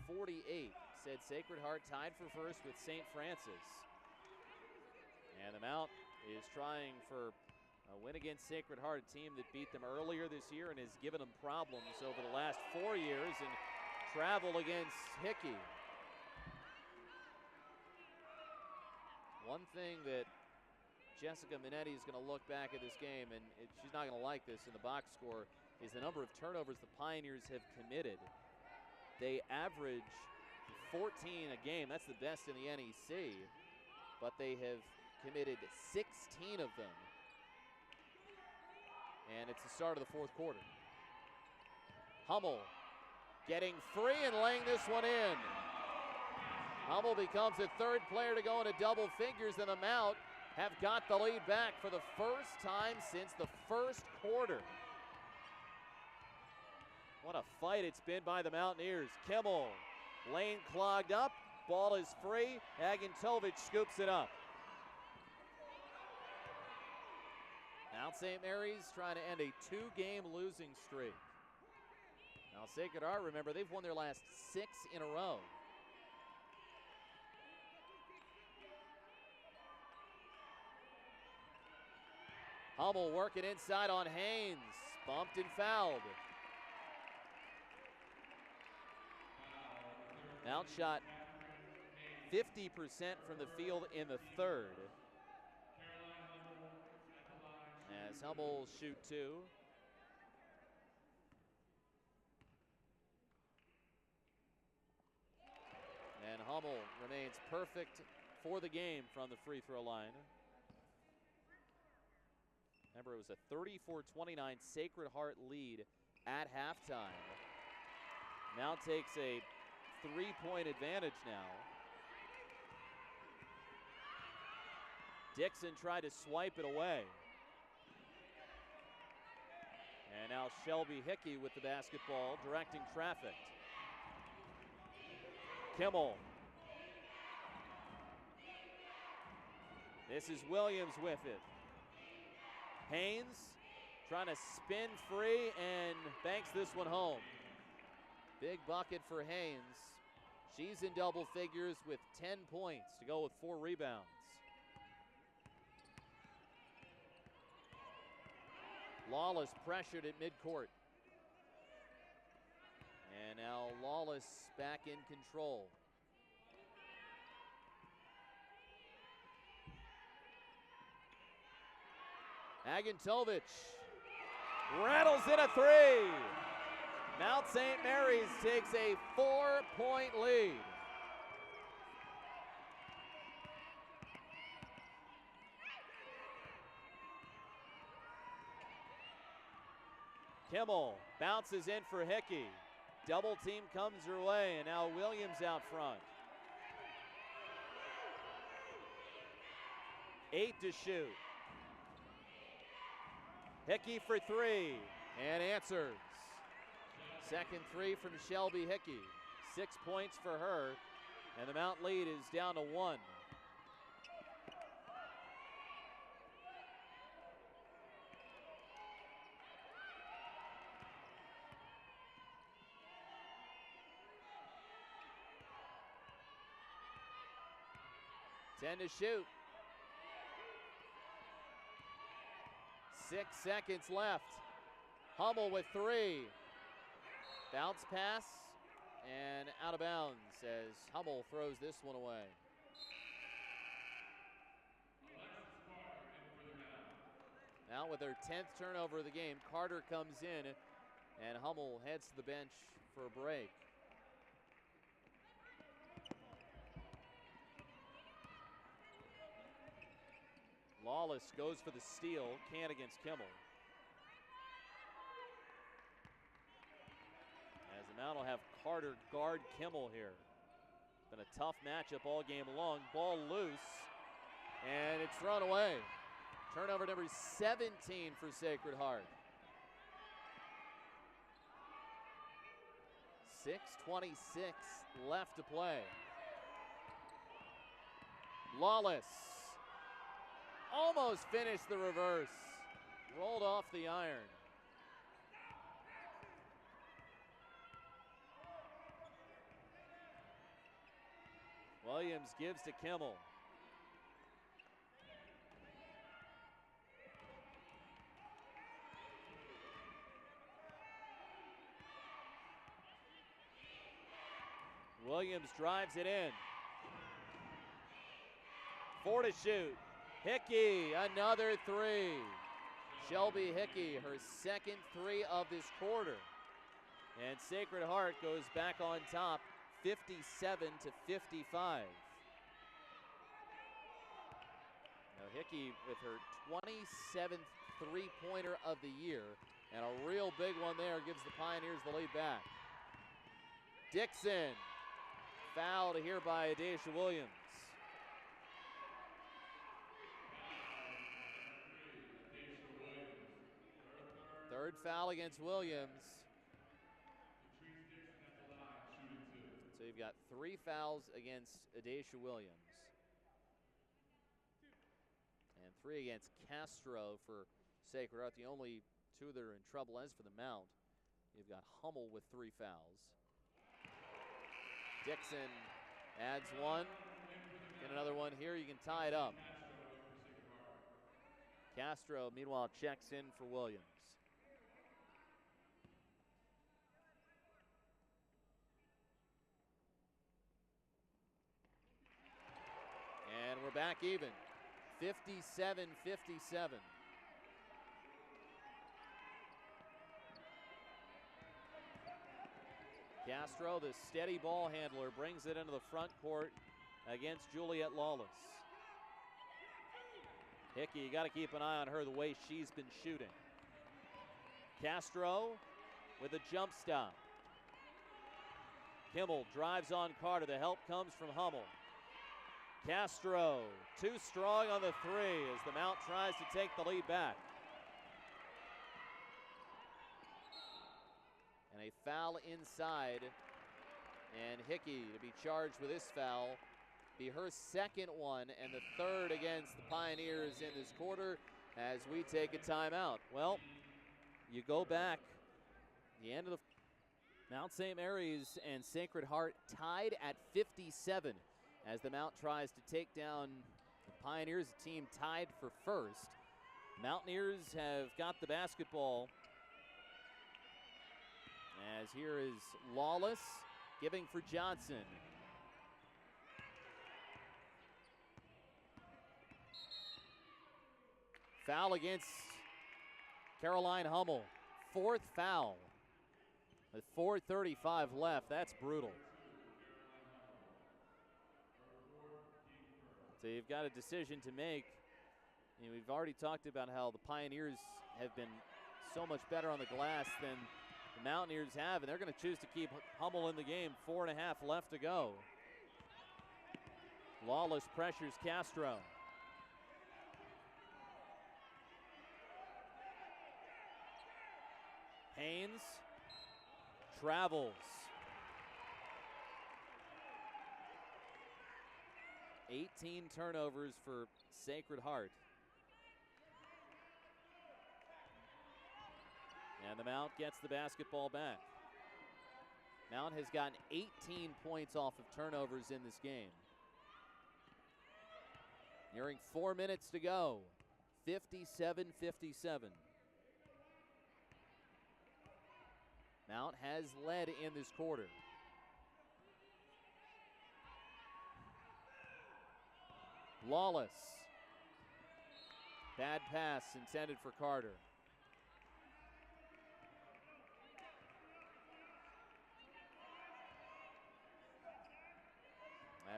49-48. Said Sacred Heart tied for first with St. Francis. And the Mount is trying for a win against Sacred Heart, a team that beat them earlier this year and has given them problems over the last 4 years, and travel against Hickey. One thing that Jessica Minetti is going to look back at this game, and she's not going to like this in the box score, is the number of turnovers the Pioneers have committed. They average 14 a game. That's the best in the NEC, but they have committed 16 of them. And it's the start of the fourth quarter. Hummel getting free and laying this one in. Hummel becomes the third player to go into double figures, and the Mount have got the lead back for the first time since the first quarter. What a fight it's been by the Mountaineers. Kimmel, lane clogged up, ball is free. Agintovic scoops it up. Mount St. Mary's trying to end a 2-game losing streak. Now Sacred Heart, remember, they've won their last 6 in a row. Hummel working inside on Haynes, bumped and fouled. Mount shot 50% from the field in the third. As Hummel shoot 2. And Hummel remains perfect for the game from the free throw line. Remember, it was a 34-29 Sacred Heart lead at halftime. Mount takes a 3-point advantage now. Dixon tried to swipe it away. And now Shelby Hickey with the basketball, directing traffic. Kimmel. This is Williams with it. Haynes trying to spin free and banks this one home. Big bucket for Haynes. She's in double figures with 10 points to go with 4 rebounds. Lawless pressured at midcourt. And now Lawless back in control. Agintovic rattles in a 3. Mount St. Mary's takes a 4-point lead. Kimmel bounces in for Hickey. Double team comes her way, and now Williams out front. 8 to shoot. Hickey for 3, and answers. Second 3 from Shelby Hickey. 6 points for her, and the Mount lead is down to 1. Ten to shoot. 6 seconds left. Hummel with 3. Bounce pass and out of bounds as Hummel throws this one away. Now with her 10th turnover of the game, Carter comes in and Hummel heads to the bench for a break. Lawless goes for the steal, can't against Kimmel. As the Mount will have Carter guard Kimmel here. Been a tough matchup all game long. Ball loose, and it's thrown away. Turnover number 17 for Sacred Heart. 6:26 left to play. Lawless almost finished the reverse. Rolled off the iron. Williams gives to Kimmel. Williams drives it in. 4 to shoot. Hickey, another three. Shelby Hickey, her second three of this quarter. And Sacred Heart goes back on top, 57 to 55. Now Hickey with her 27th three-pointer of the year, and a real big one there gives the Pioneers the lead back. Dixon, fouled here by Adacia Williams. Third foul against Williams. So you've got 3 fouls against Adacia Williams. And 3 against Castro for Sacred Heart. The only 2 that are in trouble. As for the Mount, you've got Hummel with 3 fouls. Dixon adds 1. Get another one here. You can tie it up. Castro, meanwhile, checks in for Williams. And we're back even. 57-57. Castro, the steady ball handler, brings it into the front court against Juliet Lawless. Hickey, you got to keep an eye on her the way she's been shooting. Castro with a jump stop. Kimmel drives on Carter. The help comes from Hummel. Castro, too strong on the three as the Mount tries to take the lead back. And a foul inside. And Hickey to be charged with this foul. Be her second one and the third against the Pioneers in this quarter as we take a timeout. Well, you go back. The end of the Mount St. Mary's and Sacred Heart tied at 57 as the Mount tries to take down the Pioneers, a team tied for first. Mountaineers have got the basketball. As here is Lawless giving for Johnson. Foul against Caroline Hummel. 4th foul with 4:35 left. That's brutal. So you've got a decision to make. You know, we've already talked about how the Pioneers have been so much better on the glass than the Mountaineers have, and they're going to choose to keep Hummel in the game. 4.5 left to go. Lawless pressures Castro. Haynes travels. 18 turnovers for Sacred Heart. And the Mount gets the basketball back. Mount has gotten 18 points off of turnovers in this game. Nearing 4 minutes to go. 57-57. Mount has led in this quarter. Lawless. Bad pass intended for Carter.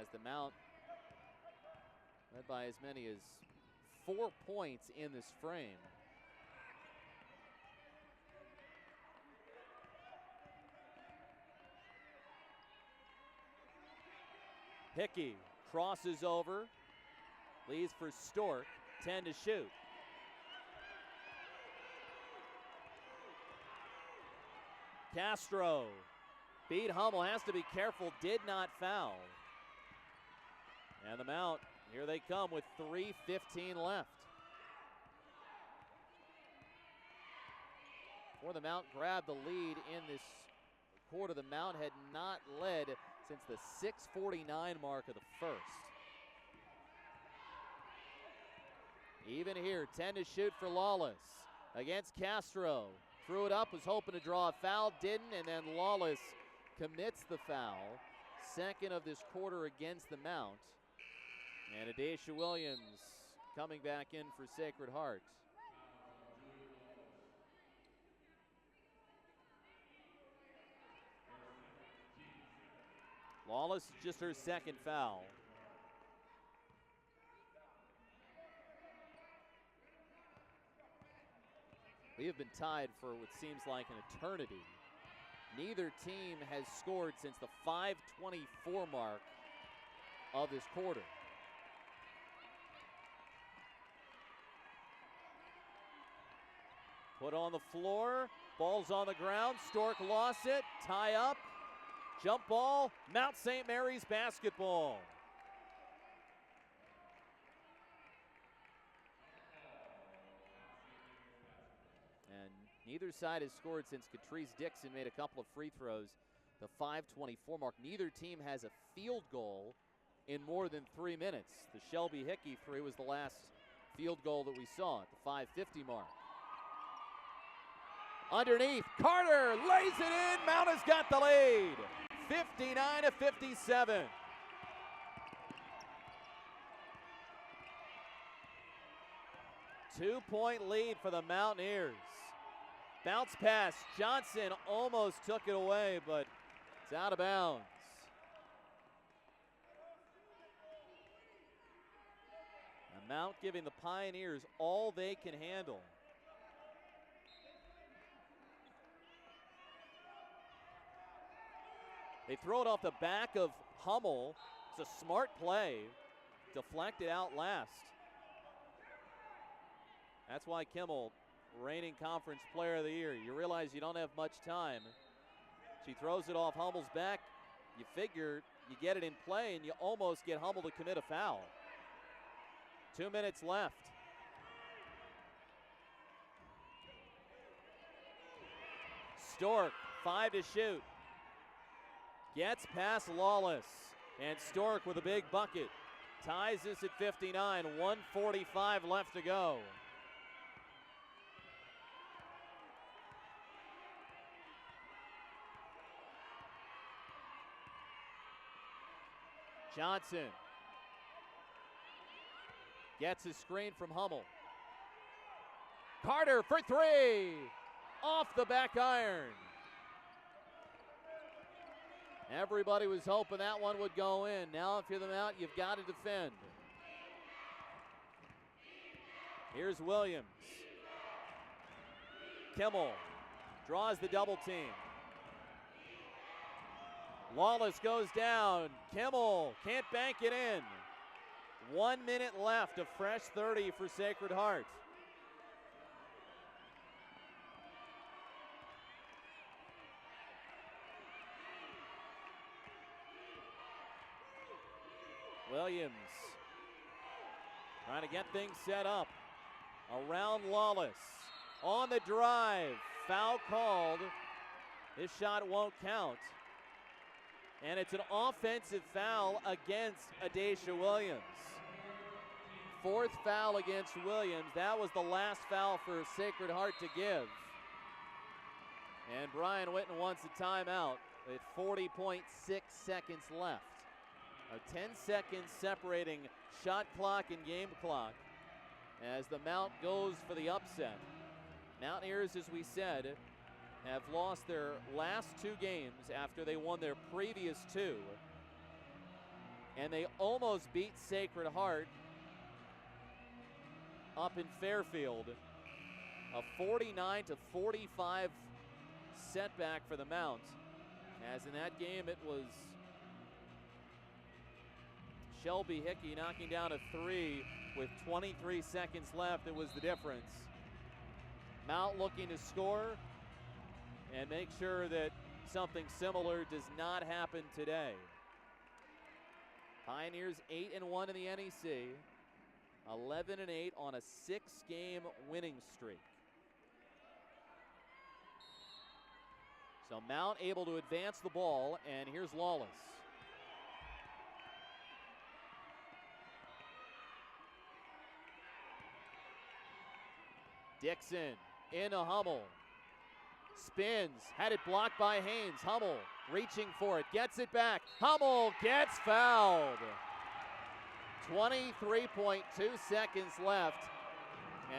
As the Mount led by as many as 4 points in this frame. Hickey crosses over, leaves for Stork, 10 to shoot. Castro beat Hummel, has to be careful, did not foul. And the Mount, here they come with 3:15 left. Before the Mount grabbed the lead in this quarter, the Mount had not led since the 6:49 mark of the first. Even here, 10 to shoot for Lawless against Castro. Threw it up, was hoping to draw a foul, didn't, and then Lawless commits the foul. Second of this quarter against the Mount. And Adacia Williams coming back in for Sacred Heart. Lawless, just her second foul. We have been tied for what seems like an eternity. Neither team has scored since the 5:24 mark of this quarter. Put on the floor, ball's on the ground, Stork lost it, tie up, jump ball, Mount St. Mary's basketball. Neither side has scored since Catrice Dixon made a couple of free throws. The 5:24 mark. Neither team has a field goal in more than 3 minutes. The Shelby Hickey three was the last field goal that we saw at the 5:50 mark. Underneath, Carter lays it in. Mount has got the lead. 59-57. Two-point lead for the Mountaineers. Bounce pass, Johnson almost took it away, but it's out of bounds. The Mount giving the Pioneers all they can handle. They throw it off the back of Hummel. It's a smart play, deflected out last. That's why Kimmel, reigning conference player of the year. You realize you don't have much time. She throws it off Hummel's back. You figure you get it in play and you almost get Hummel to commit a foul. 2 minutes left. Stork, 5 to shoot. Gets past Lawless. And Stork with a big bucket. Ties this at 59, 1:45 left to go. Johnson gets a screen from Hummel. Carter for three, off the back iron. Everybody was hoping that one would go in. Now if you're the Mount, you've got to defend. Here's Williams. Kimmel draws the double team. Lawless goes down. Kimmel can't bank it in. 1 minute left, a fresh 30 for Sacred Heart. Williams trying to get things set up around Lawless. On the drive, foul called. This shot won't count. And it's an offensive foul against Adacia Williams. Fourth foul against Williams. That was the last foul for Sacred Heart to give. And Brian Witten wants a timeout with 40.6 seconds left. 10 seconds separating shot clock and game clock as the Mount goes for the upset. Mountaineers, as we said, have lost their last 2 games after they won their previous 2. And they almost beat Sacred Heart up in Fairfield. A 49-45 setback for the Mount. As in that game it was Shelby Hickey knocking down a 3 with 23 seconds left. It was the difference. Mount looking to score and make sure that something similar does not happen today. Pioneers 8-1 in the NEC, 11-8 on a 6-game winning streak. So Mount able to advance the ball, and here's Lawless. Dixon into Hummel. Spins, had it blocked by Haynes. Hummel reaching for it, gets it back. Hummel gets fouled. 23.2 seconds left.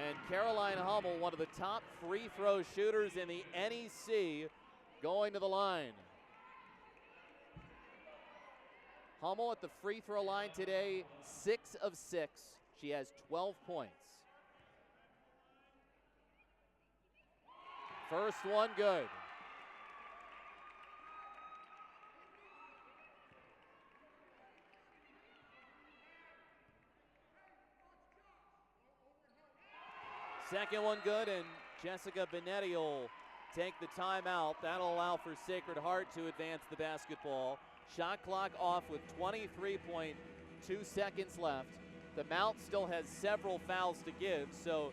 And Caroline Hummel, one of the top free throw shooters in the NEC, going to the line. Hummel at the free throw line today, 6 of 6. She has 12 points. First one good. Second one good, and Jessica Benetti will take the timeout. That'll allow for Sacred Heart to advance the basketball. Shot clock off with 23.2 seconds left. The Mount still has several fouls to give, so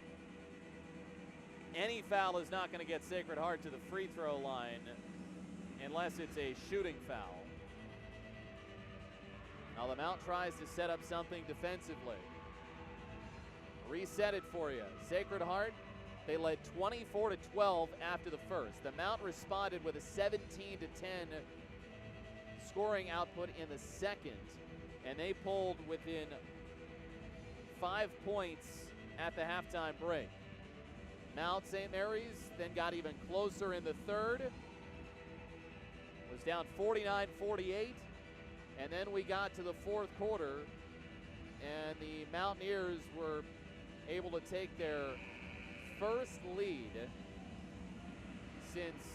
any foul is not going to get Sacred Heart to the free throw line unless it's a shooting foul. Now the Mount tries to set up something defensively. Reset it for you. Sacred Heart, they led 24-12 after the first. The Mount responded with a 17-10 scoring output in the second, and they pulled within 5 points at the halftime break. Mount St. Mary's then got even closer in the third. Was down 49-48, and then we got to the fourth quarter, and the Mountaineers were able to take their first lead since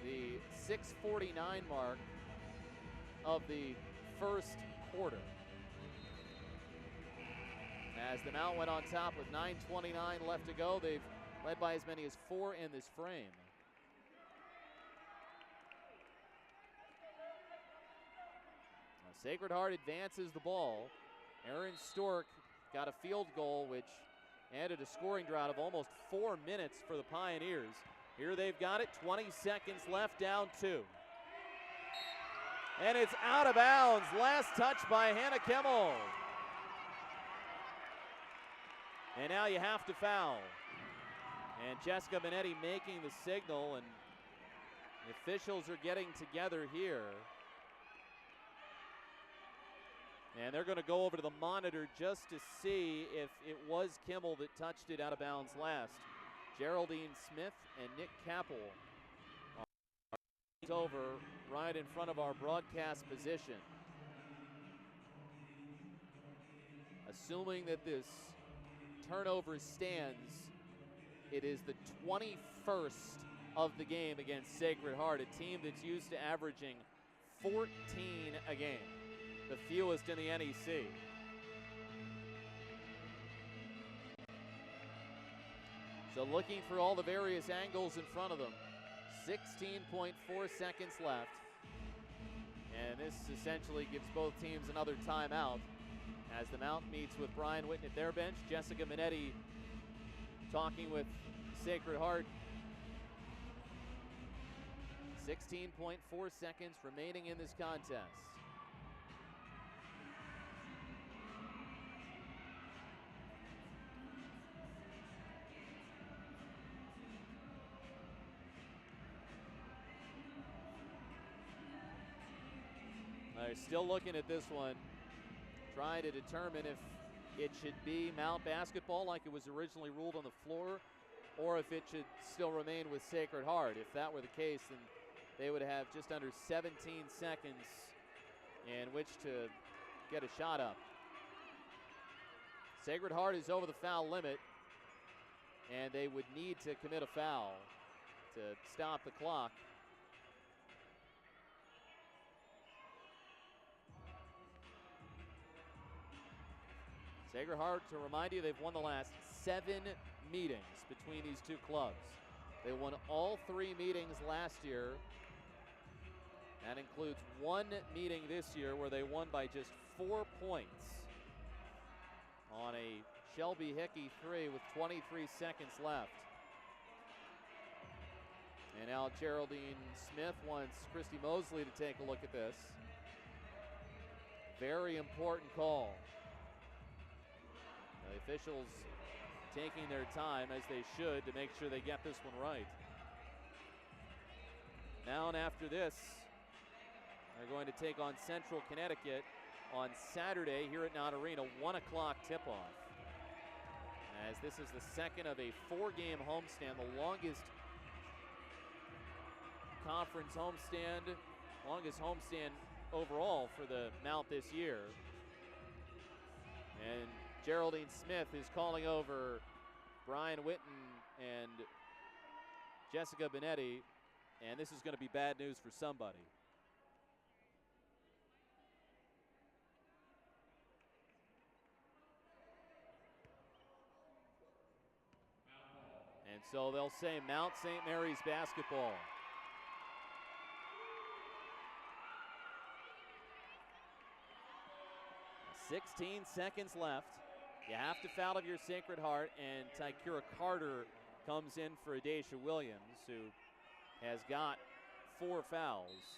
the 6:49 mark of the first quarter. As the Mount went on top with 9:29 left to go, they've led by as many as 4 in this frame. Now, Sacred Heart advances the ball. Erin Stork got a field goal, which added a scoring drought of almost 4 minutes for the Pioneers. Here they've got it, 20 seconds left, down 2. And it's out of bounds. Last touch by Hannah Kimmel. And now you have to foul. And Jessica Benetti making the signal, and the officials are getting together here. And they're going to go over to the monitor just to see if it was Kimmel that touched it out of bounds last. Geraldine Smith and Nick Capel are over right in front of our broadcast position. Assuming that this turnover stands, it is the 21st of the game against Sacred Heart, a team that's used to averaging 14 a game, the fewest in the NEC. So looking for all the various angles in front of them. 16.4 seconds left. And this essentially gives both teams another timeout as the Mount meets with Brian Witten at their bench. Jessica Benetti talking with Sacred Heart. 16.4 seconds remaining in this contest. They're still looking at this one, trying to determine if it should be Mount basketball like it was originally ruled on the floor, or if it should still remain with Sacred Heart. If that were the case, then they would have just under 17 seconds in which to get a shot up. Sacred Heart is over the foul limit, and they would need to commit a foul to stop the clock. Sacred Heart, to remind you, they've won the last 7 meetings between these two clubs. They won all 3 meetings last year. That includes 1 meeting this year where they won by just 4 points on a Shelby Hickey 3 with 23 seconds left. And now Geraldine Smith wants Christy Mosley to take a look at this. Very important call. The officials taking their time, as they should, to make sure they get this one right. Now and after this, they're going to take on Central Connecticut on Saturday here at Knott Arena, 1 o'clock tip-off. As this is the second of a 4-game homestand, the longest conference homestand, longest homestand overall for the Mount this year. And Geraldine Smith is calling over Brian Witten and Jessica Benetti, and this is going to be bad news for somebody. And so they'll say Mount St. Mary's basketball. "16 seconds left. You have to foul of your Sacred Heart, and Tykira Carter comes in for Adacia Williams, who has got 4 fouls.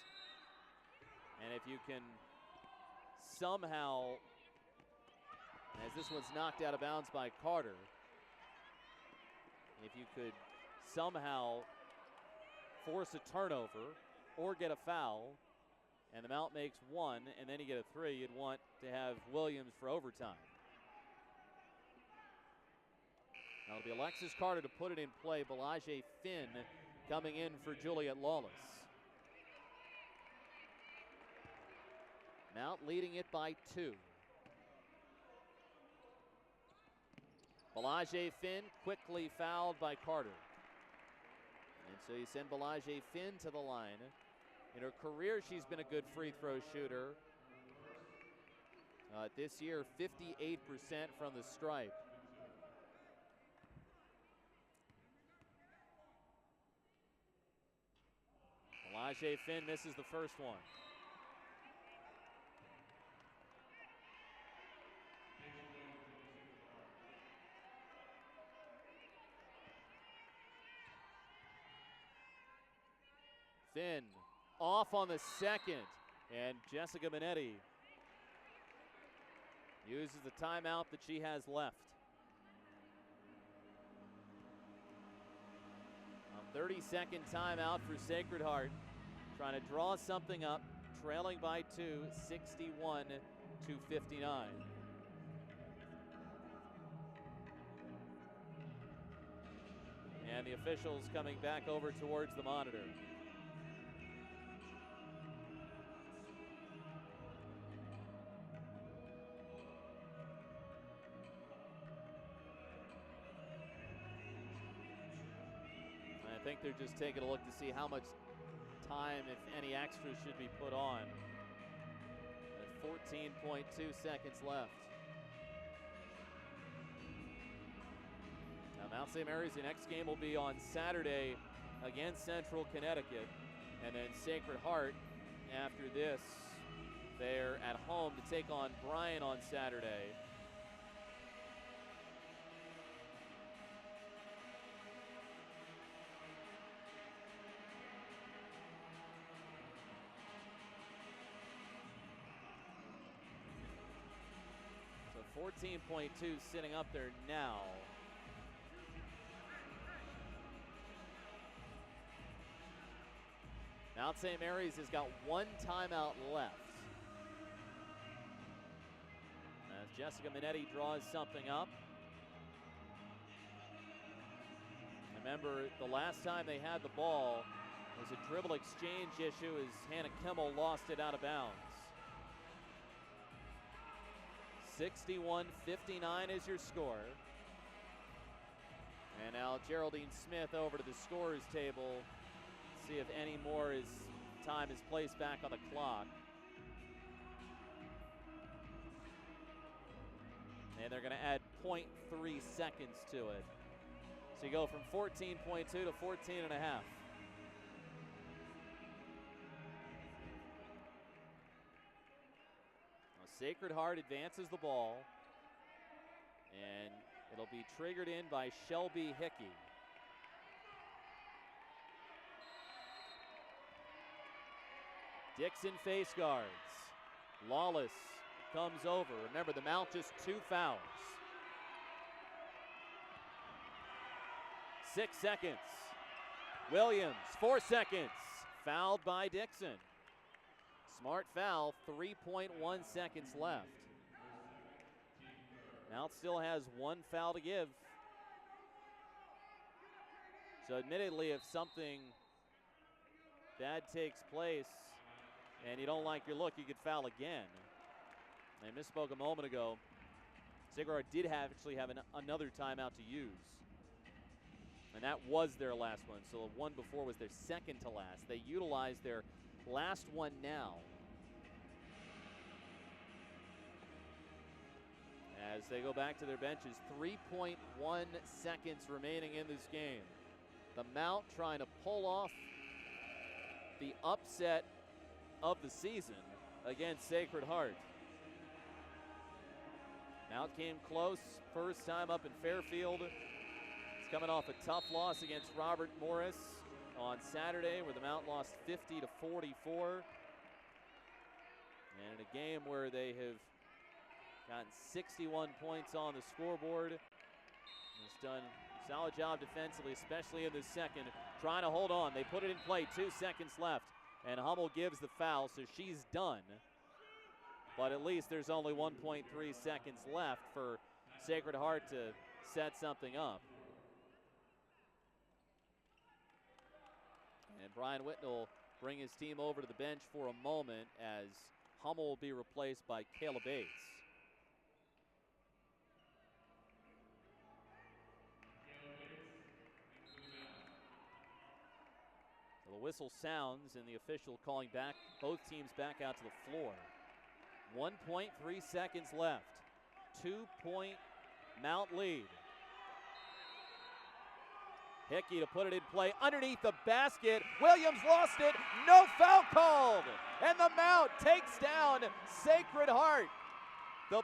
And if you can somehow, as this one's knocked out of bounds by Carter, if you could somehow force a turnover or get a foul, and the Mount makes 1, and then you get a 3, you'd want to have Williams for overtime. Now it'll be Alexis Carter to put it in play. Balaje Finn coming in for Juliet Lawless. Mount leading it by 2. Balaje Finn quickly fouled by Carter. And so you send Balaje Finn to the line. In her career, she's been a good free throw shooter. This year, 58% from the stripe. Balaje Finn misses the first one. Finn off on the second, and Jessica Benetti uses the timeout that she has left. A 30-second timeout for Sacred Heart, trying to draw something up, trailing by 2, 61-59. And the officials coming back over towards the monitor. I think they're just taking a look to see how much time, if any extra, should be put on. 14.2 seconds left. Now Mount St. Mary's, the next game will be on Saturday against Central Connecticut. And then Sacred Heart, after this, they're at home to take on Bryan on Saturday. So 14.2 sitting up there now. Mount St. Mary's has got 1 timeout left. As Jessica Benetti draws something up. Remember, the last time they had the ball was a dribble exchange issue as Hannah Kimmel lost it out of bounds. 61-59 is your score. And now Geraldine Smith over to the scorer's table. See if any more time is placed back on the clock. And they're going to add 0.3 seconds to it. So you go from 14.2 to 14 and a half. Now Sacred Heart advances the ball. And it'll be triggered in by Shelby Hickey. Dixon face guards. Lawless comes over. Remember, the Mount just 2 fouls. 6 seconds. Williams, 4 seconds. Fouled by Dixon. Smart foul, 3.1 seconds left. Mount still has 1 foul to give. So admittedly, if something bad takes place and you don't like your look, you could foul again. I misspoke a moment ago. Sacred Heart did actually have another timeout to use. And that was their last one. So the one before was their second to last. They utilized their last one now. As they go back to their benches, 3.1 seconds remaining in this game. The Mount trying to pull off the upset of the season against Sacred Heart. Mount came close first time up in Fairfield. It's coming off a tough loss against Robert Morris on Saturday, where the Mount lost 50-44. And in a game where they have gotten 61 points on the scoreboard. It's done a solid job defensively, especially in the second, trying to hold on. They put it in play, 2 seconds left, and Hummel gives the foul, so she's done. But at least there's only 1.3 seconds left for Sacred Heart to set something up. And Brian Whitnell will bring his team over to the bench for a moment as Hummel will be replaced by Kayla Bates. The whistle sounds and the official calling back both teams back out to the floor. 1.3 seconds left. 2-point Mount lead. Hickey to put it in play underneath the basket. Williams lost it. No foul called. And the Mount takes down Sacred Heart. The